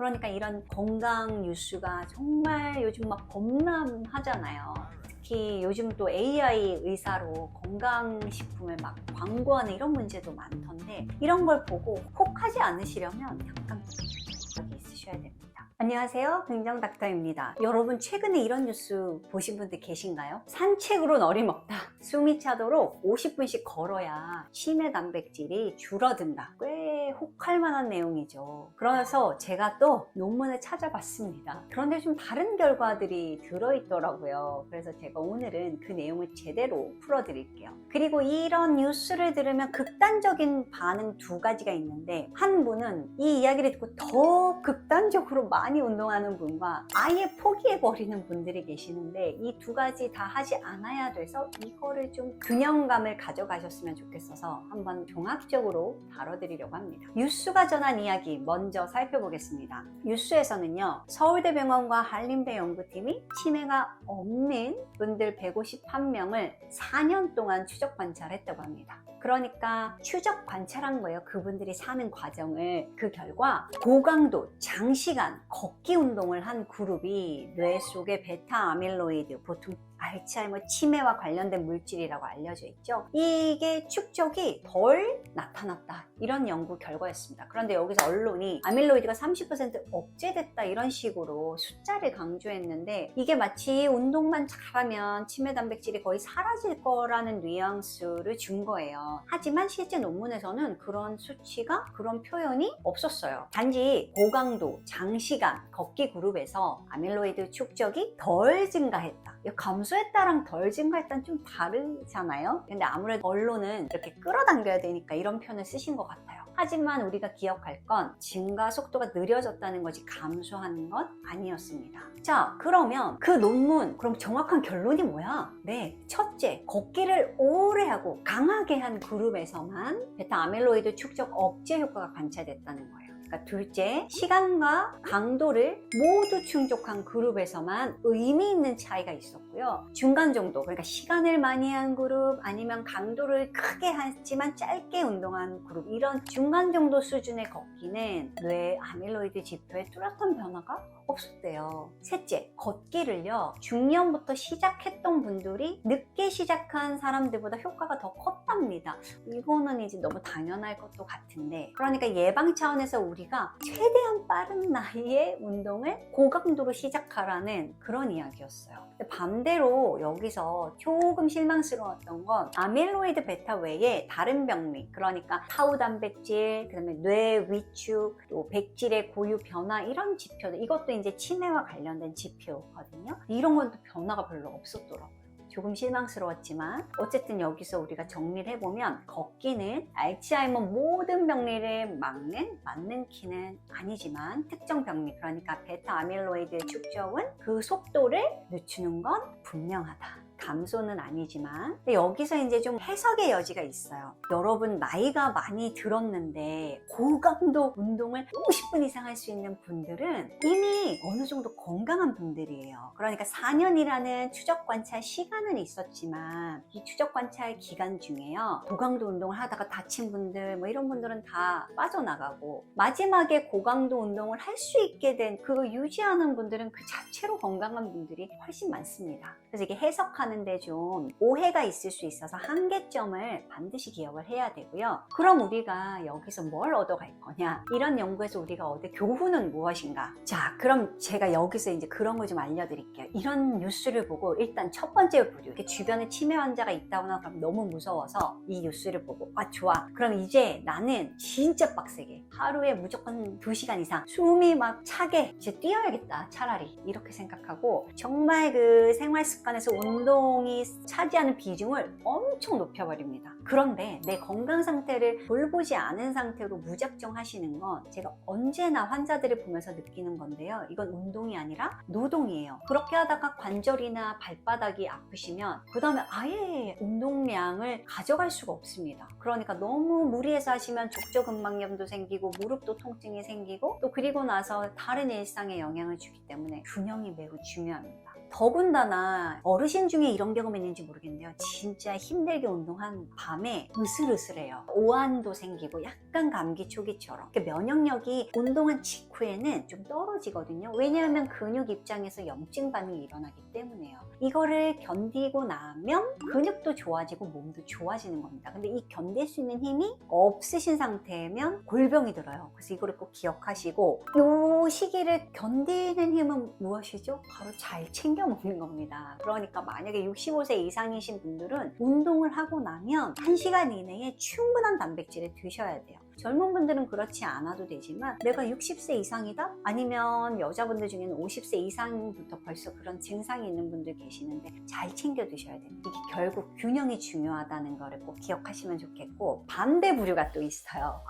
그러니까 이런 건강 뉴스가 정말 요즘 막 범람하잖아요. 특히 요즘 또 AI 의사로 건강식품을 막 광고하는 이런 문제도 많던데, 이런 걸 보고 혹하지 않으시려면 약간 여기 있으셔야 됩니다. 안녕하세요, 긍정닥터입니다. 여러분 최근에 이런 뉴스 보신 분들 계신가요? 산책으로는 어림없다. 숨이 차도록 50분씩 걸어야 치매 단백질이 줄어든다. 꽤 혹할 만한 내용이죠. 그래서 제가 또 논문을 찾아봤습니다. 그런데 좀 다른 결과들이 들어있더라고요. 그래서 제가 오늘은 그 내용을 제대로 풀어드릴게요. 그리고 이런 뉴스를 들으면 극단적인 반응 두 가지가 있는데, 한 분은 이 이야기를 듣고 더 극단적으로 많이 운동하는 분과 아예 포기해버리는 분들이 계시는데, 이 두 가지 다 하지 않아야 돼서 이거를 좀 균형감을 가져가셨으면 좋겠어서 한번 종합적으로 다뤄드리려고 합니다. 뉴스가 전한 이야기 먼저 살펴보겠습니다. 뉴스에서는요, 서울대병원과 한림대 연구팀이 치매가 없는 분들 151명을 4년 동안 추적 관찰했다고 합니다. 그러니까 추적 관찰한 거예요. 그분들이 사는 과정을. 그 결과 고강도 장시간 걷기 운동을 한 그룹이 뇌 속의 베타 아밀로이드, 보통 알츠하이머 치매와 관련된 물질이라고 알려져 있죠. 이게 축적이 덜 나타났다, 이런 연구 결과였습니다. 그런데 여기서 언론이 아밀로이드가 30% 억제됐다 이런 식으로 숫자를 강조했는데, 이게 마치 운동만 잘하면 치매 단백질이 거의 사라질 거라는 뉘앙스를 준 거예요. 하지만 실제 논문에서는 그런 수치가, 그런 표현이 없었어요. 단지 고강도 장시간 걷기 그룹에서 아밀로이드 축적이 덜 증가했다, 감소했다랑 덜 증가했다는 좀 다르잖아요. 근데 아무래도 언론은 이렇게 끌어당겨야 되니까 이런 표현을 쓰신 것 같아요. 하지만 우리가 기억할 건 증가 속도가 느려졌다는 것이 감소하는 건 아니었습니다. 자, 그러면 그 논문, 그럼 정확한 결론이 뭐야? 네, 첫째, 걷기를 오래 하고 강하게 한 그룹에서만 베타 아밀로이드 축적 억제 효과가 관찰됐다는 거예요. 그러니까 둘째, 시간과 강도를 모두 충족한 그룹에서만 의미 있는 차이가 있었고요. 중간 정도, 그러니까 시간을 많이 한 그룹, 아니면 강도를 크게 하지만 짧게 운동한 그룹, 이런 중간 정도 수준의 걷기는 뇌 아밀로이드 지표에 뚜렷한 변화가 없었대요. 셋째, 걷기를요, 중년부터 시작했던 분들이 늦게 시작한 사람들보다 효과가 더 컸답니다. 이거는 이제 너무 당연할 것도 같은데, 그러니까 예방 차원에서 우리가 최대한 빠른 나이에 운동을 고강도로 시작하라는 그런 이야기였어요. 근데 반대로 여기서 조금 실망스러웠던 건 아밀로이드 베타 외에 다른 병리, 그러니까 타우 단백질, 그다음에 뇌 위축, 또 백질의 고유 변화, 이런 지표들, 이것도 이제 치매와 관련된 지표거든요. 이런 건 또 변화가 별로 없었더라고요. 조금 실망스러웠지만 어쨌든 여기서 우리가 정리를 해보면, 걷기는 알츠하이머 모든 병리를 맞는 키는 아니지만 특정 병리, 그러니까 베타 아밀로이드 축적은 그 속도를 늦추는 건 분명하다. 감소는 아니지만. 근데 여기서 이제 좀 해석의 여지가 있어요. 여러분 나이가 많이 들었는데 고강도 운동을 50분 이상 할 수 있는 분들은 이미 어느 정도 건강한 분들이에요. 그러니까 4년이라는 추적 관찰 시간은 있었지만, 이 추적 관찰 기간 중에요, 고강도 운동을 하다가 다친 분들, 뭐 이런 분들은 다 빠져나가고, 마지막에 고강도 운동을 할 수 있게 된 그거 유지하는 분들은 그 자체로 건강한 분들이 훨씬 많습니다. 그래서 이게 해석하는데 좀 오해가 있을 수 있어서 한계점을 반드시 기억을 해야 되고요. 그럼 우리가 여기서 뭘 얻어갈 거냐, 이런 연구에서 우리가 얻을 교훈은 무엇인가. 자, 그럼 제가 여기서 이제 그런 걸 좀 알려드릴게요. 이런 뉴스를 보고 일단 첫 번째 부류, 주변에 치매 환자가 있다거나 그럼 너무 무서워서 이 뉴스를 보고, 아 좋아, 그럼 이제 나는 진짜 빡세게 하루에 무조건 2시간 이상 숨이 막 차게 이제 뛰어야겠다, 차라리, 이렇게 생각하고 정말 그 생활 습관에서 운동이 차지하는 비중을 엄청 높여버립니다. 그런데 내 건강 상태를 돌보지 않은 상태로 무작정 하시는 건 제가 언제나 환자들을 보면서 느끼는 건데요, 이건 운동이 아니라 노동이에요. 그렇게 하다가 관절이나 발바닥이 아프시면 그 다음에 아예 운동량을 가져갈 수가 없습니다. 그러니까 너무 무리해서 하시면 족저근막염도 생기고 무릎도 통증이 생기고, 또 그리고 나서 다른 일상에 영향을 주기 때문에 균형이 매우 중요합니다. 더군다나 어르신 중에 이런 경험 있는지 모르겠네요. 진짜 힘들게 운동한 밤에 으슬으슬해요. 오한도 생기고 약간 감기 초기처럼. 면역력이 운동한 직후에는 좀 떨어지거든요. 왜냐하면 근육 입장에서 염증 반응이 일어나기 때문에요. 이거를 견디고 나면 근육도 좋아지고 몸도 좋아지는 겁니다. 근데 이 견딜 수 있는 힘이 없으신 상태면 골병이 들어요. 그래서 이거를 꼭 기억하시고, 이 시기를 견디는 힘은 무엇이죠? 바로 잘 챙겨 먹는 겁니다. 그러니까 만약에 65세 이상이신 분들은 운동을 하고 나면 1시간 이내에 충분한 단백질을 드셔야 돼요. 젊은 분들은 그렇지 않아도 되지만 내가 60세 이상이다? 아니면 여자분들 중에는 50세 이상부터 벌써 그런 증상이 있는 분들 계시는데 잘 챙겨 드셔야 됩니다. 이게 결국 균형이 중요하다는 거를 꼭 기억하시면 좋겠고, 반대 부류가 또 있어요.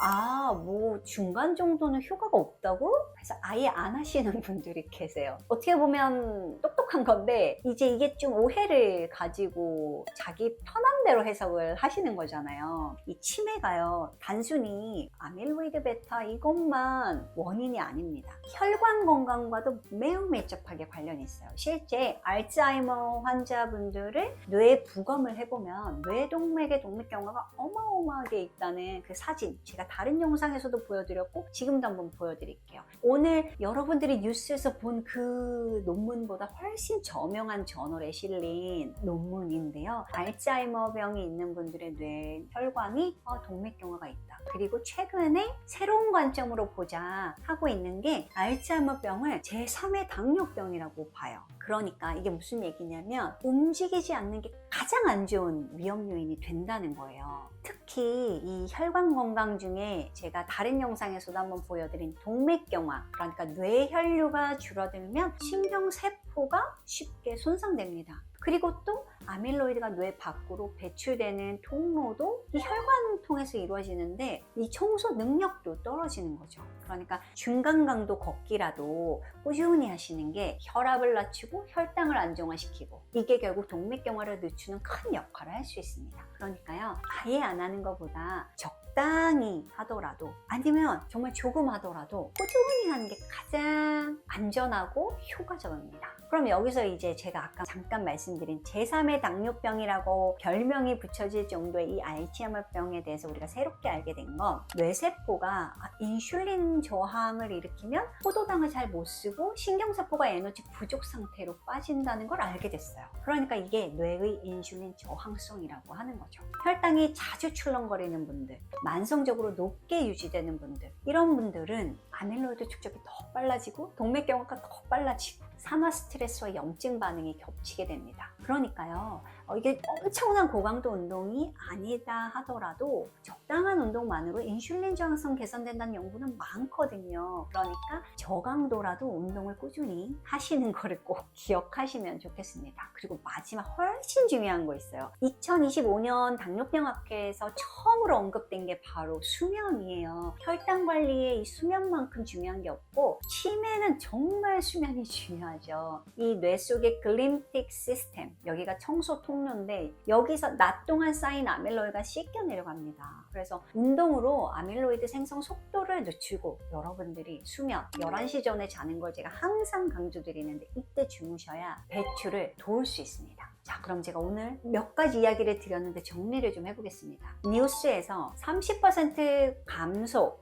뭐 중간 정도는 효과가 없다고? 그래서 아예 안 하시는 분들이 계세요. 어떻게 보면 똑똑한 건데 이제 이게 좀 오해를 가지고 자기 편한 대로 해석을 하시는 거잖아요. 이 치매가요, 단순히 아밀로이드 베타 이것만 원인이 아닙니다. 혈관 건강과도 매우 밀접하게 관련이 있어요. 실제 알츠하이머 환자분들을 뇌 부검을 해보면 뇌동맥의 동맥경화가 어마어마하게 있다는 그 사진, 제가 다른 영상에서도 보여드렸고 지금도 한번 보여드릴게요. 오늘 여러분들이 뉴스에서 본 그 논문보다 훨씬 저명한 저널에 실린 논문인데요. 알츠하이머병이 있는 분들의 뇌 혈관이 동맥경화가 있다. 그리고 최근에 새로운 관점으로 보자 하고 있는 게 알츠하이머병을 제3의 당뇨병이라고 봐요. 그러니까 이게 무슨 얘기냐면 움직이지 않는 게 가장 안 좋은 위험 요인이 된다는 거예요. 특히 이 혈관 건강 중에 제가 다른 영상에서도 한번 보여드린 동맥경화, 그러니까 뇌혈류가 줄어들면 신경세포가 쉽게 손상됩니다. 그리고 또 아밀로이드가 뇌 밖으로 배출되는 통로도 이 혈관 통해서 이루어지는데 이 청소 능력도 떨어지는 거죠. 그러니까 중간 강도 걷기라도 꾸준히 하시는 게 혈압을 낮추고 혈당을 안정화시키고, 이게 결국 동맥경화를 늦추는 큰 역할을 할 수 있습니다. 그러니까요, 아예 안 하는 것보다 적당히 하더라도, 아니면 정말 조금 하더라도 꾸준히 하는 게 가장 안전하고 효과적입니다. 그럼 여기서 이제 제가 아까 잠깐 말씀드린 제3의 당뇨병이라고 별명이 붙여질 정도의 이 알츠하이머병에 대해서 우리가 새롭게 알게 된 건, 뇌세포가 인슐린 저항을 일으키면 포도당을 잘 못 쓰고 신경세포가 에너지 부족 상태로 빠진다는 걸 알게 됐어요. 그러니까 이게 뇌의 인슐린 저항성이라고 하는 거죠. 혈당이 자주 출렁거리는 분들, 만성적으로 높게 유지되는 분들, 이런 분들은 아밀로이드 축적이 더 빨라지고 동맥경화가 더 빨라지고 산화 스트레스와 염증 반응이 겹치게 됩니다. 그러니까요, 이게 엄청난 고강도 운동이 아니다 하더라도 적당한 운동만으로 인슐린 저항성 개선된다는 연구는 많거든요. 그러니까 저강도라도 운동을 꾸준히 하시는 거를 꼭 기억하시면 좋겠습니다. 그리고 마지막 훨씬 중요한 거 있어요. 2025년 당뇨병학회에서 처음으로 언급된 게 바로 수면이에요. 혈당 관리에 이 수면만큼 중요한 게 없고, 치매는 정말 수면이 중요하죠. 이 뇌 속의 글림틱 시스템, 여기가 청소 통로인데 여기서 낮 동안 쌓인 아밀로이드가 씻겨 내려갑니다. 그래서 운동으로 아밀로이드 생성 속도를 늦추고, 여러분들이 수면 11시 전에 자는 걸 제가 항상 강조드리는데 이때 주무셔야 배출을 도울 수 있습니다. 자, 그럼 제가 오늘 몇 가지 이야기를 드렸는데 정리를 좀 해보겠습니다. 뉴스에서 30% 감소,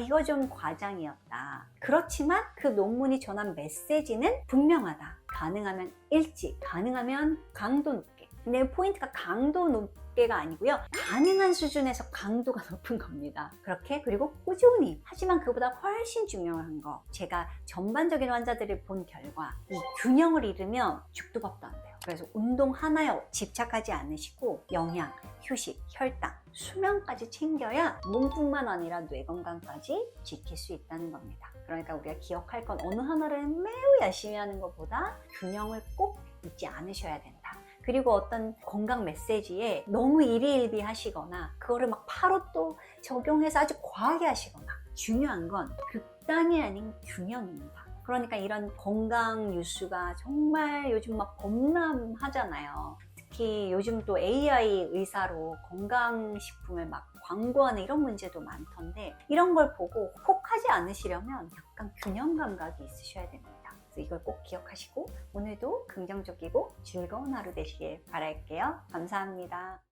이거 좀 과장이었다. 그렇지만 그 논문이 전한 메시지는 분명하다. 가능하면 일찍, 가능하면 강도 높게. 근데 포인트가 강도 높게가 아니고요, 가능한 수준에서 강도가 높은 겁니다. 그렇게, 그리고 꾸준히. 하지만 그보다 훨씬 중요한 거, 제가 전반적인 환자들을 본 결과 이 균형을 잃으면 죽도 밥도 안 돼요. 그래서 운동 하나에 집착하지 않으시고 영양, 휴식, 혈당, 수면까지 챙겨야 몸뿐만 아니라 뇌 건강까지 지킬 수 있다는 겁니다. 그러니까 우리가 기억할 건, 어느 하나를 매우 열심히 하는 것보다 균형을 꼭 잊지 않으셔야 된다. 그리고 어떤 건강 메시지에 너무 일희일비 하시거나 그거를 막 바로 또 적용해서 아주 과하게 하시거나, 중요한 건 극단이 아닌 균형입니다. 그러니까 이런 건강 뉴스가 정말 요즘 막 범람하잖아요. 특히 요즘 또 AI 의사로 건강식품을 막 광고하는 이런 문제도 많던데, 이런 걸 보고 혹하지 않으시려면 약간 균형 감각이 있으셔야 됩니다. 그래서 이걸 꼭 기억하시고 오늘도 긍정적이고 즐거운 하루 되시길 바랄게요. 감사합니다.